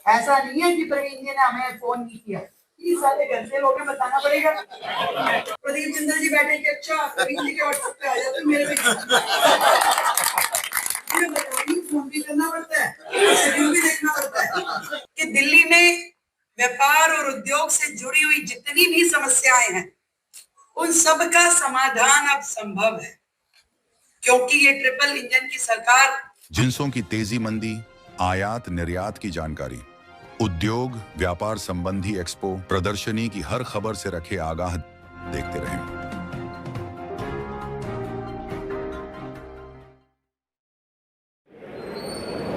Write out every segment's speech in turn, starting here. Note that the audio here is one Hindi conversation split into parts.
ऐसा नहीं है कि प्रवीण जी ने हमें फोन नहीं किया, 30 साल घर से लोग बताना पड़ेगा। प्रदीप जिंदल जी बैठे कि अच्छा प्रवीण जी के व्हाट्सएप पे आ जाते मेरे पे फोन भी करना पड़ता है, शेड्यूल भी देखना पड़ता है कि दिल्ली में व्यापार और उद्योग से जुड़ी हुई जितनी भी समस्याएं हैं उन सब का समाधान अब संभव है, क्योंकि ये ट्रिपल इंजन की सरकार। जिंसों की तेजी मंदी, आयात निर्यात की जानकारी, उद्योग व्यापार संबंधी एक्सपो प्रदर्शनी की हर खबर से रखे आगाह, देखते रहें।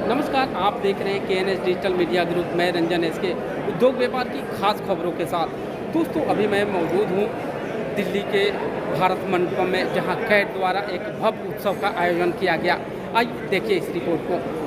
नमस्कार, आप देख रहे हैं KNS डिजिटल मीडिया ग्रुप में रंजन एसके उद्योग व्यापार की खास खबरों के साथ। दोस्तों, अभी मैं मौजूद हूं दिल्ली के भारत मंडपम में, जहां कैट द्वारा एक भव्य उत्सव का आयोजन किया गया। आइए देखिए इस रिपोर्ट को।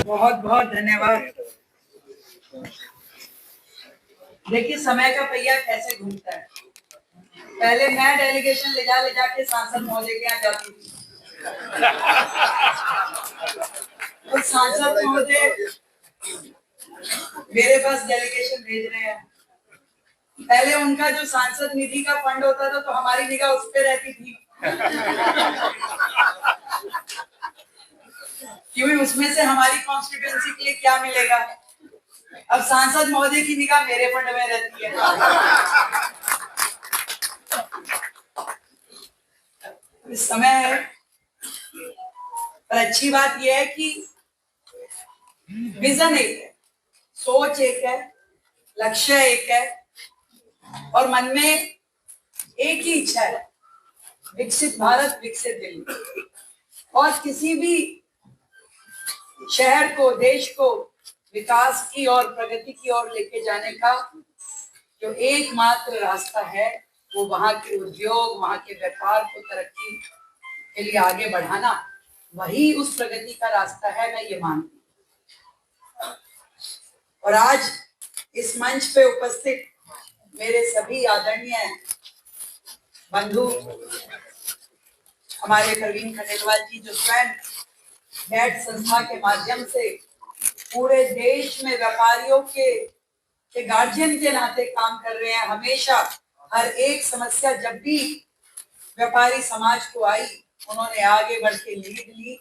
बहुत बहुत धन्यवाद। देखिए समय का पहिया कैसे घूमता है। पहले मैं डेलीगेशन ले जाके सांसद महोदय के यहाँ जाती थी, तो सांसद महोदय मेरे पास डेलीगेशन भेज रहे हैं। पहले उनका जो सांसद निधि का फंड होता था तो हमारी निगाह उस पर रहती थी क्योंकि उसमें से हमारी कॉन्स्टिट्यूएंसी के लिए क्या मिलेगा। अब सांसद महोदय की निगाह मेरे फंड में रहती है। इस समय पर अच्छी बात यह है कि विजन एक है, सोच एक है, लक्ष्य एक है और मन में एक ही इच्छा है, विकसित भारत विकसित दिल्ली। और किसी भी शहर को, देश को विकास की और प्रगति की ओर लेके जाने का जो एकमात्र रास्ता है वो वहां के उद्योग, वहां के व्यापार को तरक्की के लिए आगे बढ़ाना, वही उस प्रगति का रास्ता है, मैं ये मानती हूँ। और आज इस मंच पे उपस्थित मेरे सभी आदरणीय बंधु, हमारे प्रवीण खंडेलवाल जी जो स्वयं कैट संस्था के माध्यम से पूरे देश में व्यापारियों के गार्जियन के नाते काम कर रहे हैं। हमेशा हर एक समस्या जब भी व्यापारी समाज को आई, उन्होंने आगे बढ़ के लीड ली,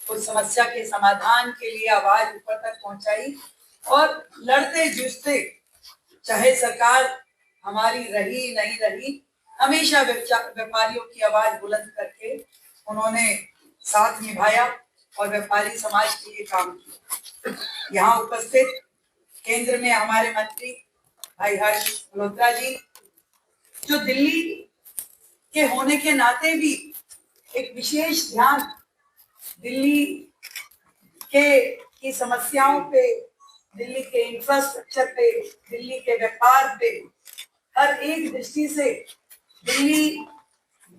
उस समस्या के समाधान के लिए आवाज ऊपर तक पहुंचाई और लड़ते जूझते, चाहे सरकार हमारी रही नहीं रही, हमेशा व्यापारियों की आवाज बुलंद करके उन्होंने साथ निभाया और व्यापारी समाज के लिए काम किया। यहाँ उपस्थित केंद्र में हमारे मंत्री भाई हर्ष मल्होत्रा जी, जो दिल्ली के होने के नाते भी एक विशेष ध्यान दिल्ली की समस्याओं पे, दिल्ली के इंफ्रास्ट्रक्चर पे, दिल्ली के व्यापार पे, हर एक दृष्टि से दिल्ली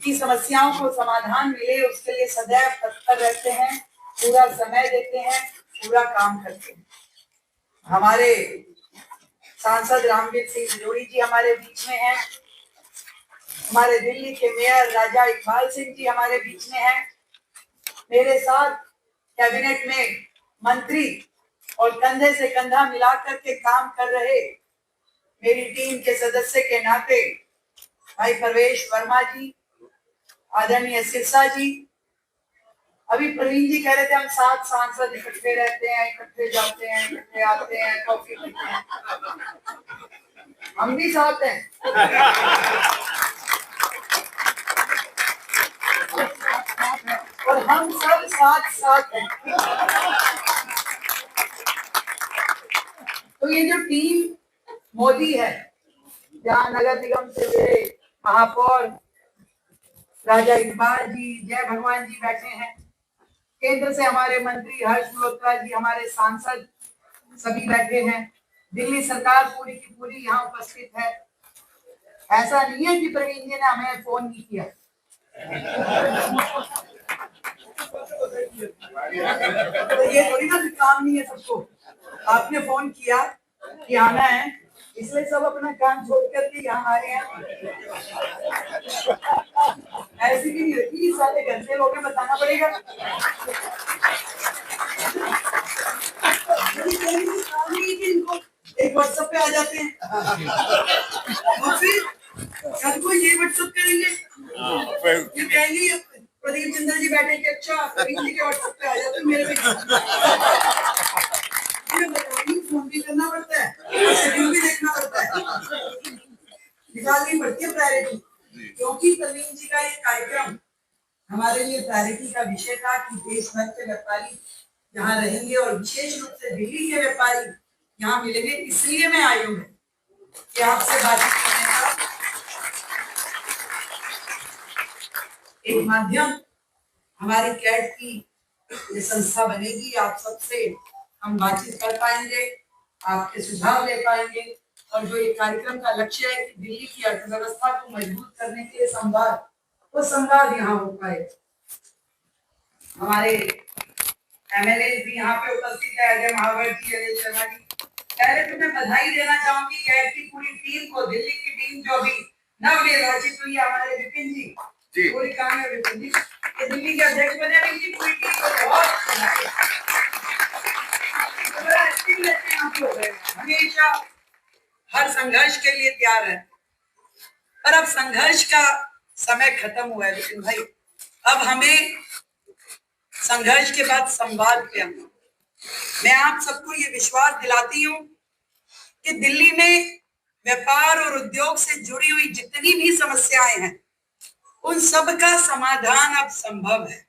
की समस्याओं को समाधान मिले उसके लिए सदैव तत्पर रहते हैं, पूरा समय देते हैं, पूरा काम करते हैं। हमारे सांसद रामवीर सिंह जोड़ी जी हमारे बीच में हैं, हमारे दिल्ली के मेयर राजा इकबाल सिंह जी हमारे बीच में हैं, मेरे साथ कैबिनेट में मंत्री और कंधे से कंधा मिलाकर के काम कर रहे मेरी टीम के सदस्य के नाते भाई परवेश वर्मा जी, आदरणीय सिरसा जी। अभी प्रवीण जी कह रहे थे हम 7 सांसद इकट्ठे रहते हैं, इकट्ठे जाते हैं, इकट्ठे आते हैं, कॉफी पीते हैं। हम भी साथ हैं और हम सब साथ हैं। तो ये जो टीम मोदी है, जहाँ नगर निगम से मेरे महापौर राजा इकबाल जी, जय भगवान जी बैठे हैं, केंद्र से हमारे मंत्री हर्ष मल्होत्रा जी, हमारे सांसद सभी बैठे हैं, दिल्ली सरकार पूरी की पूरी यहाँ उपस्थित है। ऐसा नहीं है कि प्रवीण जी ने हमें फोन नहीं किया। तो ये थोड़ी ना काम नहीं है सबको। आपने फोन किया कि आना है, इसलिए सब अपना काम छोड़ करके यहाँ आए हैं। ऐसी भी नहीं रहती, सारे घर से लोग हैं, बताना पड़ेगा। एक व्हाट्सएप पे आ जाते हैं और फिर कल को ये व्हाट्सएप करेंगे, ये कहेंगे प्रदीप चंद्र जी बैठे कि अच्छा प्रदीप जी के व्हाट्सएप पे आ जाते हैं, मेरे पे फोन भी करना पड़ता है, शेड्यूल भी देखना पड़ता है, निकालनी पड़ती है प्रायोरिटी। क्योंकि प्रवीण जी का ये कार्यक्रम हमारे लिए प्रायोरिटी का विषय था कि देश भर के व्यापारी यहाँ रहेंगे और विशेष रूप से दिल्ली के व्यापारी यहाँ मिलेंगे। इसलिए मैं आई हूँ कि आपसे बातचीत करने का एक माध्यम हमारी कैट की ये संस्था बनेगी। आप सबसे हम बातचीत कर पाएंगे, आपके सुझाव ले पाएंगे, और जो ये कार्यक्रम का लक्ष्य है कि दिल्ली की अर्थव्यवस्था को मजबूत करने के लिए संवाद, वो संवाद यहाँ हो पाए। हमारे एमएलए भी यहाँ पे उपस्थित है, अजय महावर जी, अजय शर्मा जी। पहले तो मैं बधाई देना चाहूंगी कैट की पूरी टीम को, दिल्ली की टीम जो अभी नवनिर्वाचित हुई है, हमारे विपिन जी पूरी काम है, विपिन जी ये दिल्ली के अध्यक्ष बने, इनकी पूरी टीम को बहुत हमेशा हर संघर्ष के लिए तैयार है। पर अब संघर्ष का समय खत्म हुआ है विपिन भाई, अब हमें संघर्ष के बाद संवाद पे आना। मैं आप सबको ये विश्वास दिलाती हूँ कि दिल्ली में व्यापार और उद्योग से जुड़ी हुई जितनी भी समस्याएं हैं, उन सब का समाधान अब संभव है।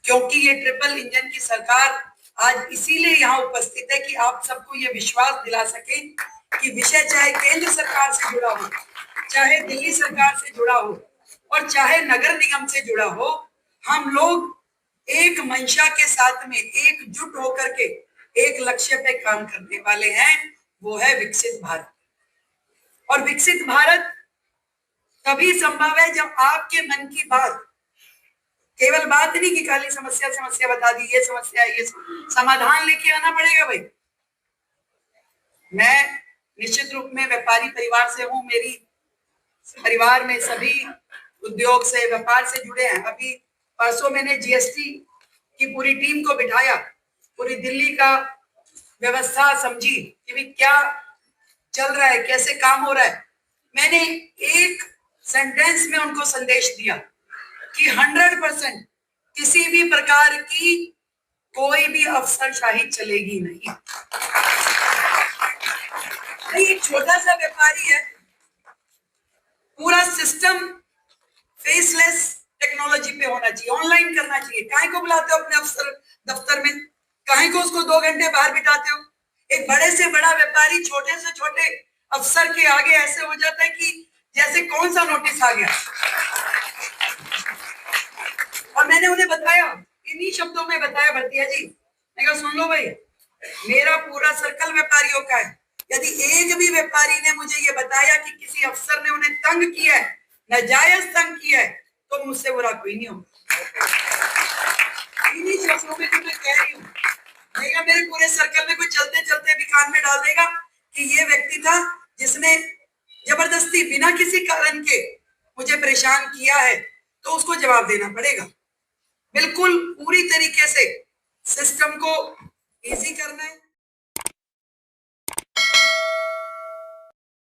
क्योंकि ये ट्रिपल इंजन की सरकार आज इसीलिए यहाँ उपस्थित है कि आप सबको ये विश्वास दिला सके कि विषय चाहे केंद्र सरकार से जुड़ा हो, चाहे दिल्ली सरकार से जुड़ा हो, और चाहे नगर निगम से जुड़ा हो, हम लोग एक मंशा के साथ में एकजुट होकर के एक लक्ष्य पे काम करने वाले हैं, वो है विकसित भारत। और विकसित भारत तभी संभव है जब आपके मन की बात, केवल बात नहीं कि खाली समस्या समस्या बता दी, ये समस्या ये समाधान लेके आना पड़ेगा भाई। मैं निश्चित रूप में व्यापारी परिवार से हूँ, मेरी परिवार में सभी उद्योग से, व्यापार से जुड़े हैं। अभी परसों मैंने जीएसटी की पूरी टीम को बिठाया, पूरी दिल्ली का व्यवस्था समझी कि भी क्या चल रहा है, कैसे काम हो रहा है। मैंने एक सेंटेंस में उनको संदेश दिया कि 100% किसी भी प्रकार की कोई भी अफसरशाही चलेगी नहीं। एक छोटा सा व्यापारी है, पूरा सिस्टम फेसलेस टेक्नोलॉजी पे होना चाहिए, ऑनलाइन करना चाहिए। काहे को बुलाते हो अपने अफसर दफ्तर में, काहे को उसको 2 घंटे बाहर बिठाते हो। एक बड़े से बड़ा व्यापारी छोटे से छोटे अफसर के आगे ऐसे हो जाता है कि जैसे कौन सा नोटिस आ गया। और मैंने उन्हें बताया, इन्हीं शब्दों में बताया, भरतिया जी, मैं कहा सुन लो भाई, मेरा पूरा सर्कल व्यापारियों का है। यदि एक भी व्यापारी ने मुझे ये बताया कि किसी अफसर ने उन्हें तंग किया है, नाजायज तंग किया है, तो मुझसे बुरा कोई नहीं होगा। इन्हीं शब्दों में तो मैं कह रही हूँ, नहीं मेरे पूरे सर्कल में कोई चलते चलते भी कान में डाल देगा कि ये व्यक्ति था जिसने जबरदस्ती बिना किसी कारण के मुझे परेशान किया है, तो उसको जवाब देना पड़ेगा। बिल्कुल पूरी तरीके से सिस्टम को इजी करना है।